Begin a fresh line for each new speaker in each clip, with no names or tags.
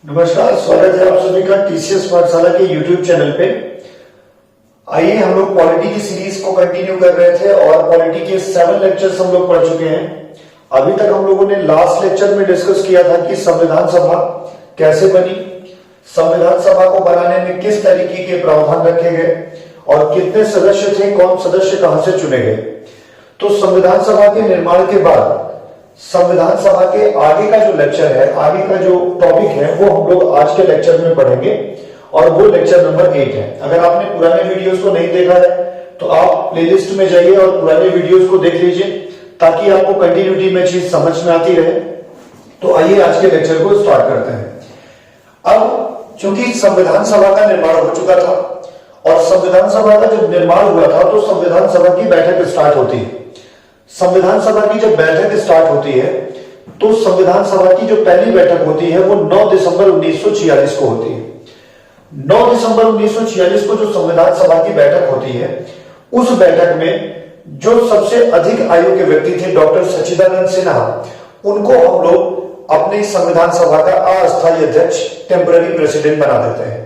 नमस्कार, स्वागत है आप सभी का टीसीएस पाठशाला के यूट्यूब चैनल पे। आइए हम लोग पॉलिटी की सीरीज को कंटिन्यू कर रहे थे और पॉलिटी के 7 लेक्चर्स हम लोग पढ़ चुके हैं। अभी तक हम लोगों ने लास्ट लेक्चर में डिस्कस किया था कि संविधान सभा कैसे बनी, संविधान सभा को बनाने में किस तरीके के प्रावधान रखे गए और कितने सदस्य थे, कौन सदस्य कहां से चुने गए। तो संविधान सभा के निर्माण के बाद संविधान सभा के आगे का जो लेक्चर है, आगे का जो टॉपिक है, वो हम लोग आज के लेक्चर में पढ़ेंगे और वो लेक्चर नंबर 8 है। अगर आपने पुराने वीडियोस को नहीं देखा है तो आप प्लेलिस्ट में जाइए और पुराने वीडियोस को देख लीजिए ताकि आपको कंटिन्यूटी में चीज समझ में आती रहे। तो आइए आज के लेक्चर को स्टार्ट करते हैं। अब चूंकि संविधान सभा का निर्माण हो चुका था और संविधान सभा का जब निर्माण हुआ था तो संविधान सभा की बैठक स्टार्ट होती है। संविधान सभा की जब बैठक स्टार्ट होती है तो संविधान सभा की जो पहली बैठक होती है वो 9 दिसंबर 1946 को होती है। 9 दिसंबर 1946 को जो संविधान सभा की बैठक होती है, उस बैठक में जो सबसे अधिक आयु के व्यक्ति थे डॉक्टर सच्चिदानंद सिन्हा, उनको हम लोग अपने संविधान सभा का अस्थायी अध्यक्ष, टेम्पररी प्रेसिडेंट बना देते हैं।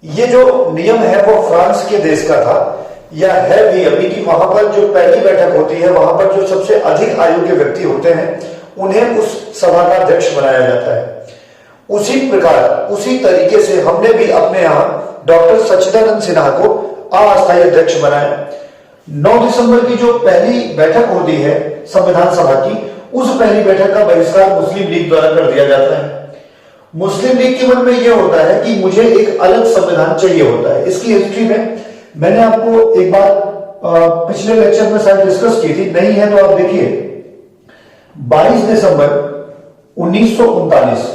ये जो नियम है वो फ्रांस के देश का था या है भी अभी की। वहां पर जो पहली बैठक होती है, वहां पर जो सबसे अधिक आयु के व्यक्ति होते हैं उन्हें उस सभा का अध्यक्ष बनाया जाता है। उसी प्रकार, उसी तरीके से हमने भी अपने यहां डॉक्टर सच्चिदानंद सिन्हा को अस्थायी अध्यक्ष बनाया। 9 दिसंबर की जो पहली बैठक होती है संविधान सभा की, उस पहली बैठक का बहिष्कार मुस्लिम लीग द्वारा कर दिया जाता है। मुस्लिम लीग के मन में यह होता है कि मुझे एक अलग संविधान चाहिए होता है। इसकी हिस्ट्री में मैंने आपको एक बार पिछले लेक्चर में शायद डिस्कस की थी, नहीं है तो आप देखिए। 22 दिसंबर 1939,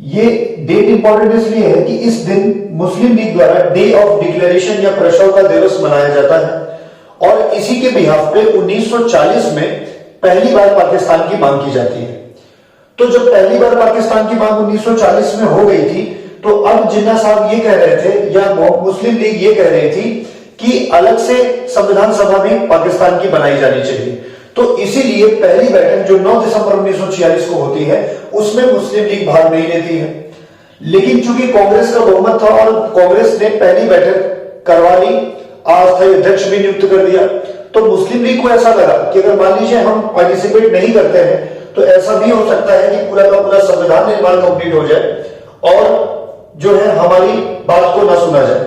ये डेट इंपॉर्टेंट इसलिए है कि इस दिन मुस्लिम लीग द्वारा डे ऑफ डिक्लेरेशन या प्रसव का दिवस मनाया जाता है और इसी के बिहाफ पे 1940 में पहली बार पाकिस्तान की मांग की जाती है। तो जब पहली बार पाकिस्तान की मांग 1940 में हो गई थी तो अब जिन्ना साहब ये कह रहे थे या मुस्लिम लीग ये कह रही थी कि अलग से संविधान सभा भी पाकिस्तान की बनाई जानी चाहिए। तो इसीलिए पहली बैठक जो 9 दिसंबर 1946 को होती है उसमें मुस्लिम लीग भाग नहीं लेती है। लेकिन चूंकि कांग्रेस का बहुमत था और कांग्रेस ने पहली बैठक करवा ली, अस्थायी अध्यक्ष भी नियुक्त कर दिया, तो मुस्लिम लीग को ऐसा लगा कि अगर मान लीजिए हम पार्टिसिपेट नहीं करते हैं तो ऐसा भी हो सकता है कि पूरा का पूरा संविधान निर्माण कंप्लीट हो जाए और जो है हमारी बात को ना सुना जाए।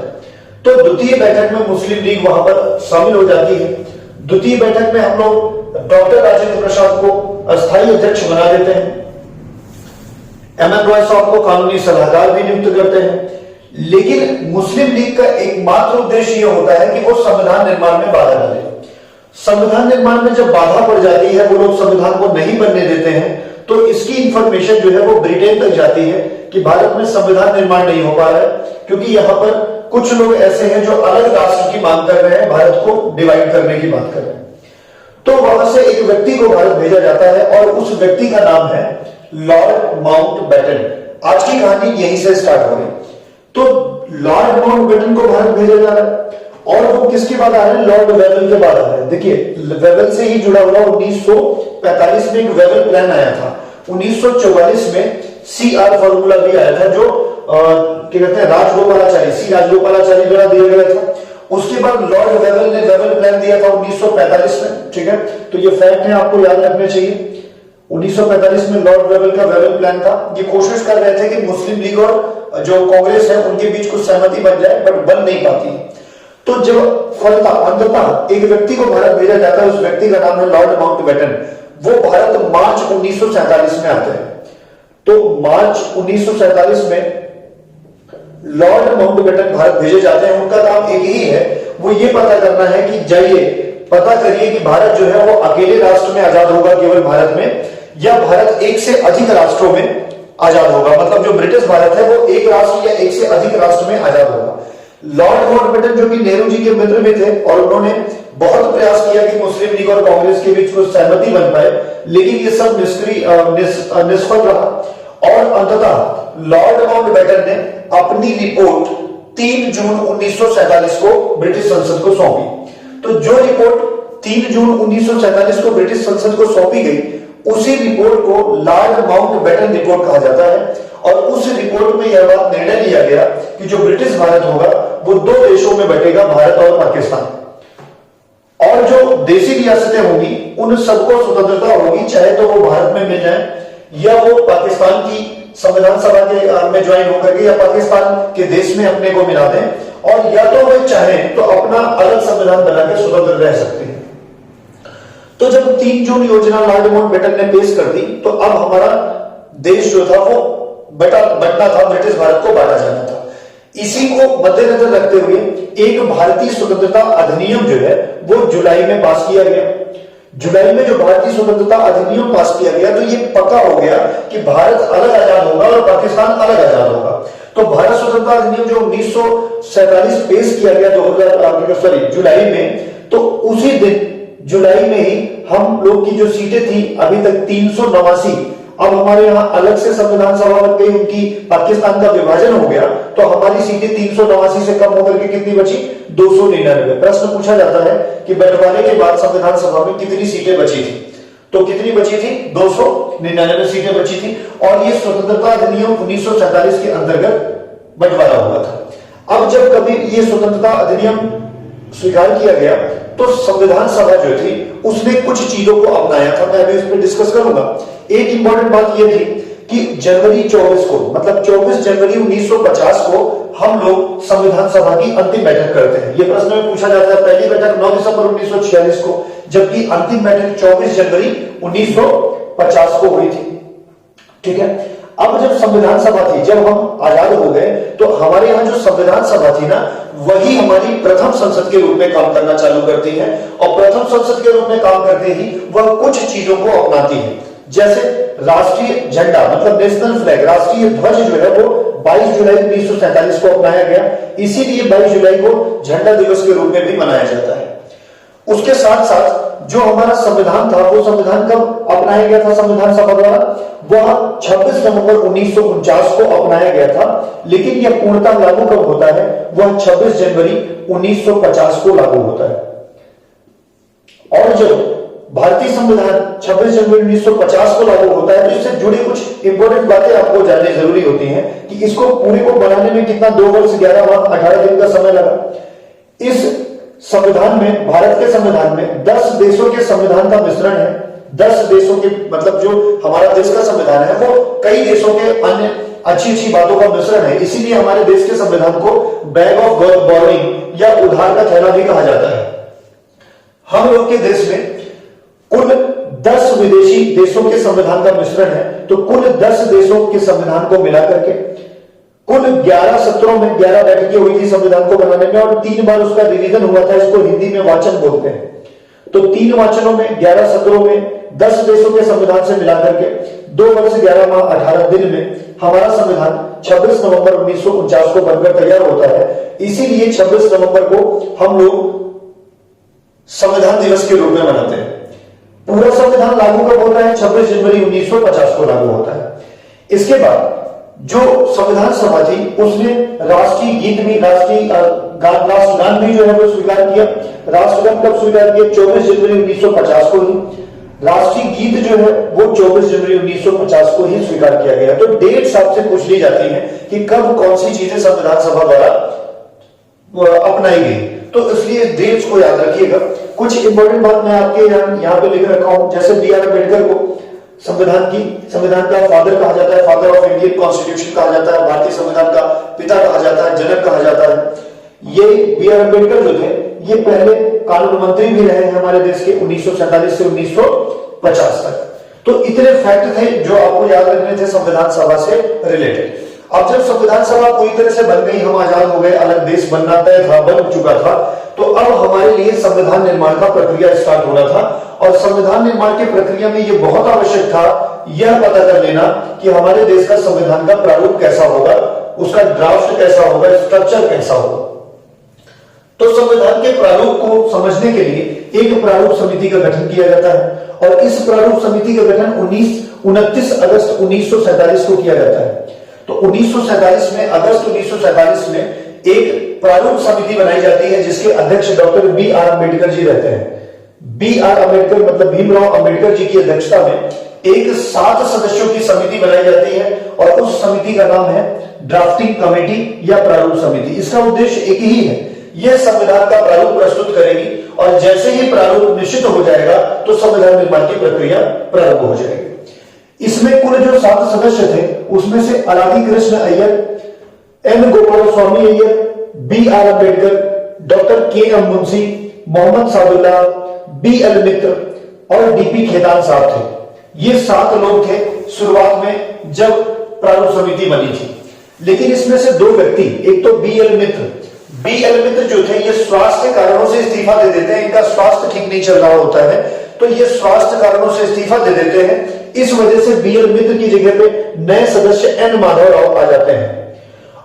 तो द्वितीय बैठक में मुस्लिम लीग वहां पर शामिल हो जाती है। द्वितीय बैठक में हम लोग डॉक्टर राजेंद्र प्रसाद को अस्थायी अध्यक्ष बना देते हैं। एमएन रॉय साहब को कानूनी सलाहकार भी नियुक्त करते हैं। लेकिन मुस्लिम लीग का एकमात्र उद्देश्य यह होता है कि वो संविधान निर्माण में बाधा डाले। संविधान निर्माण में जब बाधा पड़ जाती है, वो लोग संविधान को नहीं बनने देते हैं, तो इसकी इंफॉर्मेशन जो है वो ब्रिटेन तक जाती है कि भारत में संविधान निर्माण नहीं हो पा रहा है, क्योंकि यहां पर कुछ लोग ऐसे हैं जो अलग राष्ट्र की मांग कर रहे हैं, भारत को डिवाइड करने की बात कर रहे हैं। तो वहां से एक व्यक्ति को भारत भेजा जाता है और उस व्यक्ति का नाम है लॉर्ड माउंटबेटन। आज की कहानी यहीं से स्टार्ट हो रही। तो लॉर्ड माउंटबेटन को भारत भेजा जा रहा है और वो किसके बाद आ रहे हैं? लॉर्ड वेवल के बाद आ रहे हैं। देखिए, वेवल से ही जुड़ा हुआ 1945 में एक वेवल प्लान आया था। 1944 में CR फॉर्मूला भी आया था जो क्या कहते हैं राजगोपालाचारी, सी राजगोपालाचारी द्वारा दिया गया था। उसके बाद लॉर्ड वेवल ने वेवल प्लान दिया था 1945 में। ठीक है, तो ये फैक्ट है, आपको याद रखने चाहिए। 1945 में लॉर्ड वेवल का वेवल प्लान था। ये कोशिश कर रहे थे कि मुस्लिम लीग और जो कांग्रेस है उनके बीच कुछ सहमति बन जाए, बट बन नहीं पाती। तो जब अंततः एक व्यक्ति को भारत भेजा जाता है, उस व्यक्ति का नाम है लॉर्ड माउंटबेटन। वो भारत मार्च 1947 में आते हैं। तो मार्च 1947 में लॉर्ड माउंटबेटन भारत भेजे जाते हैं। उनका काम एक ही है, वो ये पता करना है कि जाइए पता करिए कि भारत जो है वो अकेले राष्ट्र में आजाद होगा केवल भारत में, या भारत एक से अधिक राष्ट्रों में आजाद होगा। मतलब जो ब्रिटिश भारत है वो एक राष्ट्र या एक से अधिक राष्ट्र में आजाद होगा। लॉर्ड माउंटबेटन जो कि नेहरू जी के मित्र भी थे और उन्होंने बहुत प्रयास किया कि मुस्लिम लीग और कांग्रेस के बीच कुछ सहमति बन पाए, लेकिन ये सब निष्फल रहा और अंततः लॉर्ड माउंटबेटन ने अपनी रिपोर्ट 3 जून 1947 को ब्रिटिश संसद को सौंपी। तो जो रिपोर्ट 3 जून 1947 को ब्रिटिश संसद को सौंपी गई, उसी रिपोर्ट को लॉर्ड माउंटबेटन रिपोर्ट कहा जाता है और उस रिपोर्ट में यह बात निर्णय लिया गया कि जो ब्रिटिश भारत होगा वो दो देशों में बटेगा, भारत और पाकिस्तान, और जो देसी रियासतें होंगी उन सबको स्वतंत्रता होगी, चाहे तो वो भारत में मिल जाए या वो पाकिस्तान की संविधान सभा के में ज्वाइन होकर के या पाकिस्तान के देश में अपने को मिला दें, और या तो वे चाहे तो अपना अलग संविधान बनाकर स्वतंत्र रह सकते हैं। तो जब 3 जून योजना लॉर्ड माउंटबेटन ने पेश कर दी तो अब हमारा देश जो था वो बटना था, ब्रिटिश भारत को बांटा जाना था। इसी को मद्देनजर रखते हुए एक भारतीय स्वतंत्रता अधिनियम जो है वो जुलाई में पास किया गया। जुलाई में जो भारतीय स्वतंत्रता अधिनियम पास किया गया तो ये पक्का हो गया कि भारत अलग आजाद होगा और पाकिस्तान अलग आजाद होगा। तो भारत स्वतंत्रता अधिनियम जो 1947 पेश किया गया जुलाई में, तो उसी दिन जुलाई में ही हम लोग की जो सीटें थी अभी तक 389, अब हमारे यहां अलग से संविधान सभा बन गई, उनकी पाकिस्तान का विभाजन हो गया, तो हमारी सीटें 389 से कम होकर के कितनी बची? 299। प्रश्न पूछा जाता है कि बंटवारे के बाद संविधान सभा में कितनी सीटें बची थी, तो कितनी बची थी? 299 सीटें बची थी, और ये स्वतंत्रता अधिनियम 1947 के अंतर्गत बंटवारा हुआ था। अब जब कभी ये स्वतंत्रता अधिनियम स्वीकार किया गया तो संविधान सभा जो थी उसने कुछ चीजों को अपनाया था, मैं अभी उस पर डिस्कस करूंगा। एक इंपॉर्टेंट बात यह थी कि जनवरी 24 को, मतलब 24 जनवरी 1950 को हम लोग संविधान सभा की अंतिम बैठक करते हैं। यह प्रश्न में पूछा जाता है, पहली बैठक 9 दिसंबर 1946 को, जबकि अंतिम बैठक 24 जनवरी 1950 को हुई थी। ठीक है, अब जब संविधान सभा थी, जब हम आजाद हो गए तो हमारे यहां जो संविधान सभा थी ना, वही हमारी प्रथम संसद के रूप में काम करना चालू करती है, और प्रथम संसद के रूप में काम करते ही वह कुछ चीजों को अपनाती है। जैसे राष्ट्रीय झंडा, मतलब नेशनल फ्लैग, राष्ट्रीय ध्वज जो है वो 22 जुलाई 1947 को अपनाया गया, इसीलिए 22 जुलाई को झंडा दिवस के रूप में भी मनाया जाता है। उसके साथ साथ जो हमारा संविधान था, वो संविधान कब अपनाया गया था संविधान सभा द्वारा? वह 26 नवंबर 1949 को अपनाया गया था, लेकिन यह पूर्णतः लागू कब होता है? वह 26 जनवरी 1950 को लागू होता है। और जब भारतीय संविधान 26 जनवरी 1950 को लागू होता है तो इससे जुड़ी कुछ इंपॉर्टेंट बातें आपको जाननी जरूरी होती हैं कि इसको पूरे को बनाने में कितना 2 वर्ष 11 माह 18 दिन का समय लगा। इस संविधान में, भारत के संविधान में 10 देशों के संविधान का मिश्रण है। 10 देशों के, मतलब जो हमारा देश का संविधान है वो कई देशों के अन्य अच्छी बातों का मिश्रण है, इसीलिए हमारे देश के संविधान को बैग ऑफ बोरोइंग या उधार का थैला भी कहा जाता है। हम लोग के देश में कुल 10 विदेशी देशों के संविधान का मिश्रण है, तो कुल 10 देशों के संविधान को मिलाकर के कुल 11 सत्रों में 11 बैठकें हुई थी संविधान को बनाने में, और 3 बार उसका रिवीजन हुआ था। इसको हिंदी में वाचन बोलते हैं। तो 3 वाचनों में 11 सत्रों में 10 देशों के संविधान से मिलाकर के 2 वर्ष 11 माह 18 दिन में हमारा संविधान 26 नवंबर 1949 को बनकर तैयार होता है। इसीलिए 26 नवंबर को हम लोग संविधान दिवस के रूप में मनाते हैं। पूरा संविधान लागू कब होता है? 26 जनवरी 1950 को लागू होता है। इसके बाद जो संविधान सभा थी उसने राष्ट्रीय गीत भी, राष्ट्रगान भी जो है वो स्वीकार किया। राष्ट्रगान कब स्वीकार किया? 24 जनवरी 1950 को ही। राष्ट्रीय गीत जो है वो 24 जनवरी 1950 को ही स्वीकार किया गया। तो डेट्स आपसे पूछ ली जाती है कि कब कौन सी चीजें संविधान सभा द्वारा अपनाई गई, तो इसलिए डेट्स को याद रखिएगा। कुछ इंपॉर्टेंट बात मैं आपके यहाँ पे लिख रखा हूं, जैसे B.R. अम्बेडकर को संविधान का फादर कहा जाता है, फादर ऑफ इंडियन कॉन्स्टिट्यूशन कहा जाता है, भारतीय संविधान का पिता कहा जाता है, जनक कहा जाता है। ये B.R. अम्बेडकर जो थे ये पहले कानून मंत्री भी रहे हैं हमारे देश के 1947 से 1950 तक। तो इतने फैक्ट थे जो आपको याद रखने थे संविधान सभा से रिलेटेड। अब जब संविधान सभा पूरी तरह से बन गई, हम आजाद हो गए, अलग देश बनना तय था, बन चुका था, तो अब हमारे लिए संविधान निर्माण का प्रक्रिया स्टार्ट होना था। और संविधान निर्माण की प्रक्रिया में यह बहुत आवश्यक था यह पता कर लेना कि हमारे देश का संविधान का प्रारूप कैसा होगा, उसका ड्राफ्ट कैसा होगा, स्ट्रक्चर कैसा होगा। तो संविधान के प्रारूप को समझने के लिए एक प्रारूप समिति का गठन किया जाता है, और इस प्रारूप समिति का गठन 29 अगस्त 1947 को किया जाता है। तो 1947 में, अगस्त 1947 में एक प्रारूप समिति बनाई जाती है जिसके अध्यक्ष डॉक्टर B.R. अम्बेडकर जी रहते हैं। B.R. अम्बेडकर मतलब भीमराव अम्बेडकर जी की अध्यक्षता में एक 7 सदस्यों की समिति बनाई जाती है और उस समिति का नाम है ड्राफ्टिंग कमेटी या प्रारूप समिति। इसका उद्देश्य एक ही है, यह संविधान का प्रारूप प्रस्तुत करेगी और जैसे ही प्रारूप निश्चित हो जाएगा तो संविधान निर्माण की प्रक्रिया प्रारंभ हो जाएगी। इसमें कुल जो 7 सदस्य थे उसमें से Alladi Krishna Ayyar, N Gopal Swami Ayyar, B R Ambedkar, doctor K M Munshi, Mohammad Saadulla, B L Mitra और डीपी खेतान साहब थे। ये 7 लोग थे शुरुआत में जब प्रारूप समिति बनी थी। लेकिन इसमें से 2 व्यक्ति, एक तो बी एल मित्र जो थे ये स्वास्थ्य कारणों से इस्तीफा दे देते हैं। इनका स्वास्थ्य ठीक नहीं चल रहा होता है तो ये स्वास्थ्य कारणों से इस्तीफा दे देते हैं। इस वजह से बी एल मित्र की जगह पे नए सदस्य एन माधव राव आ जाते हैं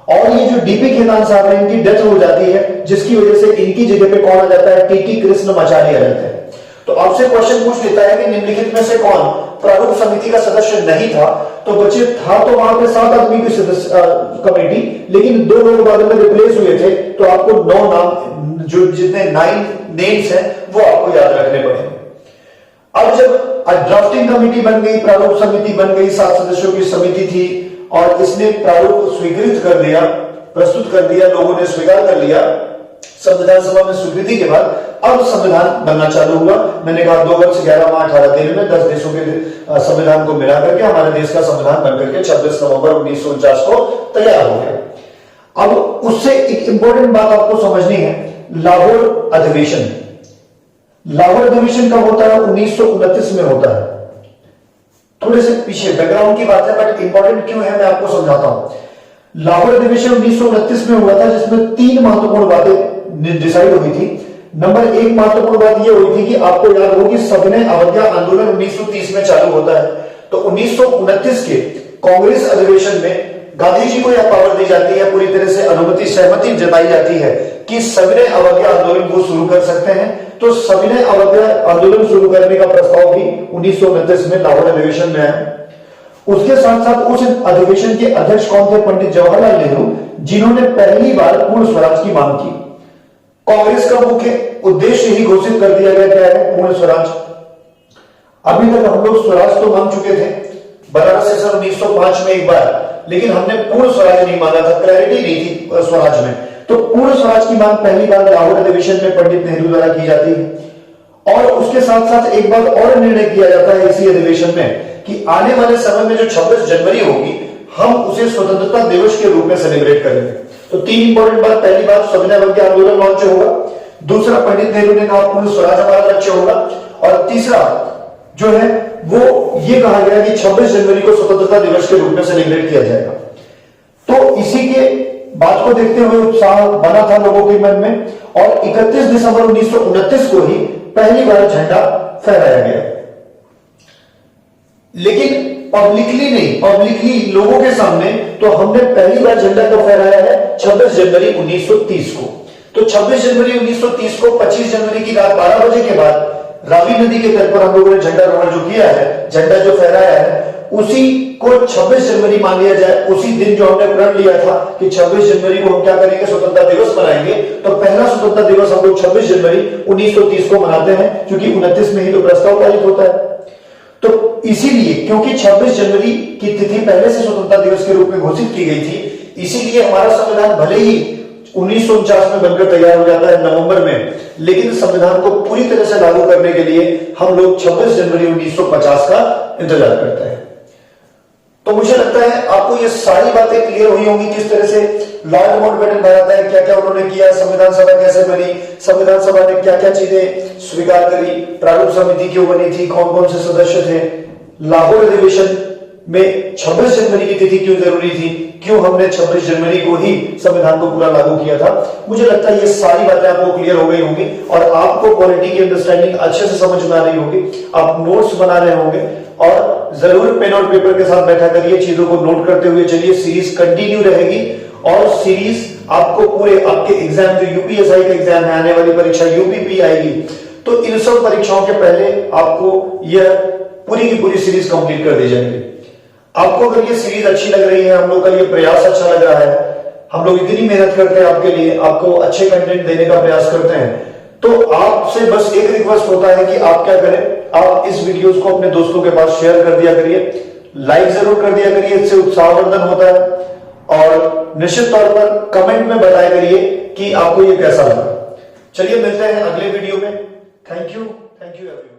और ये जो डीपी खेतान साहब है इनकी डेथ हो जाती है, जिसकी वजह से इनकी जगह पे कौन आ जाता है, टीटी कृष्णमाचार्य आ जाते हैं। तो आपसे क्वेश्चन पूछ लेता है कि निम्नलिखित में से कौन प्रारूप समिति का सदस्य नहीं था, तो बच्चे था तो वहां पे 7 आदमी की सदस्य कमेटी, लेकिन 2 लोग बाद में रिप्लेस हुए थे तो आपको 9 नाम, जो जितने 9 नेम्स हैं वो आपको याद रखने पड़ेंगे। अब जब ड्राफ्टिंग कमेटी बन गई, प्रारूप समिति बन गई, 7 सदस्यों की समिति थी और इसने प्रारूप स्वीकृत कर दिया, प्रस्तुत कर दिया, लोगों ने स्वीकार कर लिया। संविधान सभा में स्वीकृति के बाद अब संविधान बनना चालू हुआ। मैंने कहा 2 वर्ष 11 माह 18 दिन में 10 देशों के संविधान को मिला करके हमारे देश का संविधान बनकर के 26 नवंबर 1949 को तैयार हो गया। अब उससे एक इंपॉर्टेंट बात आपको समझनी है, लाहौर अधिवेशन। लाहौर अधिवेशन कब होता है? 1929 में होता है। थोड़े से पीछे बैकग्राउंड की बात है बट इंपॉर्टेंट क्यों है मैं आपको समझाता हूं। लाहौर अधिवेशन 1929 में हुआ था जिसमें 3 महत्वपूर्ण बातें डिसाइड हुई थी। नंबर 1 महत्वपूर्ण बात यह हुई थी कि आपको याद हो कि सविनय अवज्ञा आंदोलन 1930 में चालू होता है, तो 1929 के कांग्रेस अधिवेशन में गांधी जी को यह पावर दी जाती है, पूरी तरह से अनुमति सहमति जताई जाती है कि सविनय अवज्ञा आंदोलन को शुरू कर सकते हैं। तो सविनय अवज्ञा आंदोलन शुरू करने का प्रस्ताव भी 1929 में लाहौर अधिवेशन में आया। उसके साथ साथ उस अधिवेशन के अध्यक्ष कौन थे? पंडित जवाहरलाल नेहरू, जिन्होंने पहली बार पूर्ण स्वराज की मांग की। कांग्रेस का मुख्य उद्देश्य ही घोषित कर दिया गया, क्या है? पूर्ण स्वराज। अभी तक हम लोग स्वराज तो मांग चुके थे बनारस सेशन 1905 में एक बार, लेकिन हमने पूर्ण स्वराज नहीं मांगा था, क्लैरिटी नहीं थी स्वराज में। तो पूर्ण स्वराज की मांग पहली बार लाहौर अधिवेशन में पंडित नेहरू द्वारा की जाती है। और उसके साथ साथ एक बात और निर्णय किया जाता है इसी अधिवेशन में कि आने वाले समय में जो 26 जनवरी होगी हम उसे स्वतंत्रता दिवस के रूप में सेलिब्रेट करेंगे। तो 3 इंपॉर्टेंट बात, पहली बात सविनय अवज्ञा आंदोलन लॉन्च होगा, दूसरा पंडित नेहरू ने कहा पूर्ण स्वराज हमारा लक्ष्य होगा, और तीसरा जो है वो ये कहा गया कि 26 जनवरी को स्वतंत्रता दिवस के रूप में सेलिब्रेट किया जाएगा। तो इसी के बात को देखते हुए उत्साह बना था लोगों के मन में और 31 दिसंबर 1929 को ही पहली बार झंडा फहराया गया। लेकिन पब्लिकली नहीं, पब्लिकली लोगों के सामने तो हमने पहली बार झंडा तो फहराया है 26 जनवरी 1930 को। तो 26 जनवरी 1930 को 25 जनवरी की रात 12 बजे के बाद रावी नदी के तट पर हम लोगों ने झंडारोहण जो किया है, झंडा जो फहराया है, उसी को 26 जनवरी मान लिया जाए। उसी दिन जो हमने प्रण लिया था कि 26 जनवरी को हम क्या करेंगे, स्वतंत्रता दिवस मनाएंगे, तो पहला स्वतंत्रता दिवस हम लोग 26 जनवरी 1930 को मनाते हैं, क्योंकि 29 में ही तो प्रस्ताव पारित होता है। तो इसीलिए क्योंकि 26 जनवरी की तिथि पहले से स्वतंत्रता दिवस के रूप में घोषित की गई थी, इसीलिए हमारा संविधान भले ही 1949 में बनकर तैयार हो जाता है नवंबर में, लेकिन संविधान को पूरी तरह से लागू करने के लिए हम लोग 26 जनवरी 1950 का इंतजार करते हैं। तो मुझे लगता है आपको ये सारी बातें क्लियर हुई होंगी, किस तरह से लॉर्ड माउंटबेटन बनाता है, क्या क्या उन्होंने किया, संविधान सभा कैसे बनी, संविधान सभा ने क्या क्या चीजें स्वीकार करी, प्रारूप समिति क्यों बनी थी, कौन कौन से सदस्य थे, लाहौर अधिवेशन में 26 जनवरी की तिथि क्यों जरूरी थी, क्यों हमने 26 जनवरी को ही संविधान को पूरा लागू किया था। मुझे लगता है ये सारी बातें आपको क्लियर हो गई होंगी और आपको पॉलिटी की अंडरस्टैंडिंग अच्छे से समझ में आ रही होगी। आप नोट्स बना रहे होंगे और जरूर पेन और पेपर के साथ बैठा करिए, चीजों को नोट करते हुए चलिए। सीरीज कंटिन्यू रहेगी और सीरीज आपको पूरे आपके एग्जाम, जो यूपीएसआई का एग्जाम है, आने वाली परीक्षा यूपीपी आएगी, तो इन सब परीक्षाओं के पहले आपको यह पूरी की पूरी सीरीज कंप्लीट कर दी जाएगी। आपको अगर ये सीरीज अच्छी लग रही है, हम लोग का ये प्रयास अच्छा लग रहा है, हम लोग इतनी मेहनत करते हैं आपके लिए, आपको अच्छे कंटेंट देने का प्रयास करते हैं, तो आपसे बस एक रिक्वेस्ट होता है कि आप क्या करें, आप इस वीडियोस को अपने दोस्तों के पास शेयर कर दिया करिए, लाइक जरूर कर दिया करिए, इससे उत्साहवर्धन होता है। और निश्चित तौर पर कमेंट में बताया करिए कि आपको ये कैसा लगा। चलिए मिलते हैं अगले वीडियो में। Thank you everyone.